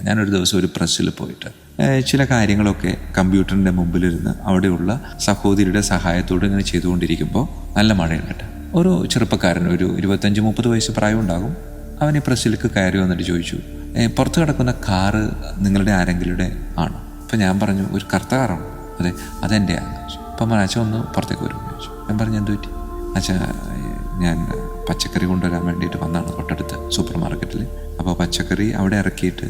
ഞാനൊരു ദിവസം ഒരു പ്രസ്സിൽ പോയിട്ട് ചില കാര്യങ്ങളൊക്കെ കമ്പ്യൂട്ടറിൻ്റെ മുമ്പിലിരുന്ന് അവിടെയുള്ള സഹോദരിയുടെ സഹായത്തോടെ ഇങ്ങനെ ചെയ്തുകൊണ്ടിരിക്കുമ്പോൾ നല്ല മഴയുണ്ട് കേട്ടോ. ഒരു ചെറുപ്പക്കാരൻ, ഒരു 25-30 വയസ്സ് പ്രായം ഉണ്ടാകും. അവൻ ഈ പ്രസ്സിലേക്ക് കയറി വന്നിട്ട് ചോദിച്ചു, പുറത്ത് കിടക്കുന്ന കാറ് നിങ്ങളുടെ ആരെങ്കിലുടെ ആണോ? അപ്പം ഞാൻ പറഞ്ഞു, ഒരു കറുത്ത കാറാണ്. അതെ, അതെൻ്റെയാണ്. അപ്പം അച്ഛൻ ഒന്ന് പുറത്തേക്ക് വരും ചോദിച്ചു. ഞാൻ പറഞ്ഞു, എന്ത് പറ്റി? അച്ഛൻ, ഞാൻ പച്ചക്കറി കൊണ്ടുവരാൻ വേണ്ടിയിട്ട് വന്നതാണ് തൊട്ടടുത്ത് സൂപ്പർ മാർക്കറ്റിൽ. അപ്പോൾ പച്ചക്കറി അവിടെ ഇറക്കിയിട്ട്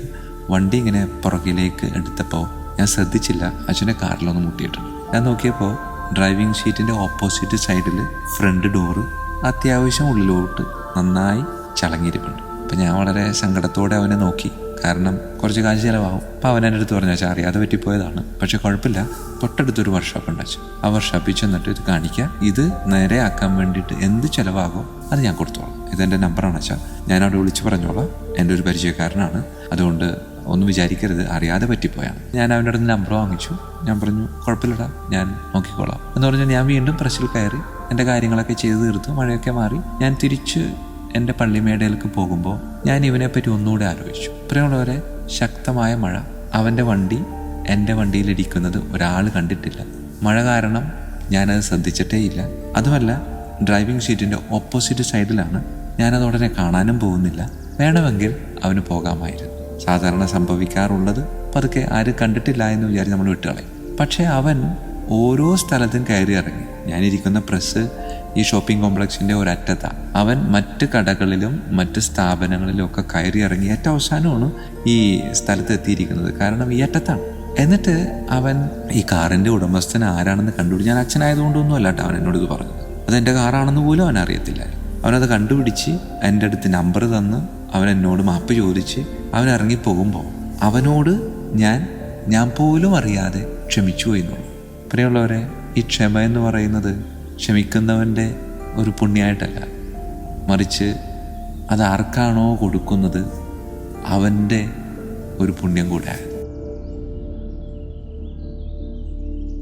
വണ്ടി ഇങ്ങനെ പുറകിലേക്ക് എടുത്തപ്പോൾ ഞാൻ ശ്രദ്ധിച്ചില്ല, അച്ഛൻ്റെ കാറിലൊന്ന് മുട്ടിയിട്ടുണ്ട്. ഞാൻ നോക്കിയപ്പോൾ ഡ്രൈവിംഗ് സീറ്റിൻ്റെ ഓപ്പോസിറ്റ് സൈഡിൽ ഫ്രണ്ട് ഡോറ് അത്യാവശ്യം ഉള്ളിലോട്ട് നന്നായി ചളങ്ങിയിരിപ്പുണ്ട്. അപ്പം ഞാൻ വളരെ സങ്കടത്തോടെ അവനെ നോക്കി. കാരണം കുറച്ച് കാശ് ചിലവാകും. അപ്പം അവൻ എൻ്റെ അടുത്ത് പറഞ്ഞു, അച്ഛാ അറിയാതെ പറ്റിപ്പോയതാണ്, പക്ഷെ കുഴപ്പമില്ല, തൊട്ടടുത്തൊരു വർക്ക്ഷോപ്പ് ഉണ്ട് അച്ഛൻ, ആ വർക്ക്ഷോപ്പിൽ ചെന്നിട്ട് ഇത് കാണിക്കുക, ഇത് നേരെ ആക്കാൻ വേണ്ടിയിട്ട് എന്ത് ചിലവാകും അത് ഞാൻ കൊടുത്തോളാം. ഇതെൻ്റെ നമ്പറാണ് അച്ഛാ, ഞാനവിടെ വിളിച്ച് പറഞ്ഞോളാം, എൻ്റെ ഒരു പരിചയക്കാരനാണ്, അതുകൊണ്ട് ഒന്നും വിചാരിക്കരുത്, അറിയാതെ പറ്റിപ്പോയാണ്. ഞാൻ അവൻ്റെ അടുത്ത് നമ്പർ വാങ്ങിച്ചു. ഞാൻ പറഞ്ഞു, കുഴപ്പമില്ലടാ, ഞാൻ നോക്കിക്കോളാം എന്ന് പറഞ്ഞാൽ ഞാൻ വീണ്ടും പ്രസ്സിൽ കയറി എൻ്റെ കാര്യങ്ങളൊക്കെ ചെയ്ത് തീർത്തു. മഴയൊക്കെ മാറി ഞാൻ തിരിച്ച് എൻ്റെ പള്ളിമേടയിലേക്ക് പോകുമ്പോൾ ഞാൻ ഇവനെപ്പറ്റി ഒന്നുകൂടെ ആലോചിച്ചു. പ്രിയമുള്ളവരെ, ശക്തമായ മഴ, അവൻ്റെ വണ്ടി എൻ്റെ വണ്ടിയിലിരിക്കുന്നത് ഒരാൾ കണ്ടിട്ടില്ല. മഴ കാരണം ഞാനത് ശ്രദ്ധിച്ചിട്ടേ ഇല്ല. അതുമല്ല, ഡ്രൈവിംഗ് സീറ്റിൻ്റെ ഓപ്പോസിറ്റ് സൈഡിലാണ്. ഞാനത് ഉടനെ കാണാനും പോകുന്നില്ല. വേണമെങ്കിൽ അവന് പോകാമായിരുന്നു. സാധാരണ സംഭവിക്കാറുള്ളത് പതുക്കെ ആരും കണ്ടിട്ടില്ല എന്ന് വിചാരിച്ച് നമ്മൾ വിട്ടുകളയും. പക്ഷേ അവൻ ഓരോ സ്ഥലത്തും കയറി ഇറങ്ങി. ഞാനിരിക്കുന്ന പ്രസ് ഈ ഷോപ്പിംഗ് കോംപ്ലക്സിൻ്റെ ഒരറ്റത്താണ്. അവൻ മറ്റ് കടകളിലും മറ്റ് സ്ഥാപനങ്ങളിലും ഒക്കെ കയറി ഇറങ്ങി ഏറ്റവും അവസാനമാണ് ഈ സ്ഥലത്ത് എത്തിയിരിക്കുന്നത്. കാരണം ഈ അറ്റത്താണ്. എന്നിട്ട് അവൻ ഈ കാറിൻ്റെ ഉടമസ്ഥൻ ആരാണെന്ന് കണ്ടുപിടിച്ച്, ഞാൻ അച്ഛനായതുകൊണ്ടൊന്നും അല്ലാട്ടോ അവൻ എന്നോട് ഇത് പറഞ്ഞത്, അതെൻ്റെ കാറാണെന്ന് പോലും അവൻ അറിയത്തില്ല. അവനത് കണ്ടുപിടിച്ച് എൻ്റെ അടുത്ത് നമ്പർ തന്ന് അവൻ എന്നോട് മാപ്പ് ചോദിച്ച് അവൻ ഇറങ്ങിപ്പോകുമ്പോൾ അവനോട് ഞാൻ പോലും അറിയാതെ ക്ഷമിച്ചു എന്നുള്ളൂ. പ്രിയമുള്ളവരെ, ഈ ക്ഷമ എന്ന് പറയുന്നത് ക്ഷമിക്കുന്നവൻ്റെ ഒരു പുണ്യമായിട്ടല്ല, മറിച്ച് അത് ആർക്കാണോ കൊടുക്കുന്നത് അവൻ്റെ ഒരു പുണ്യം കൂടെ.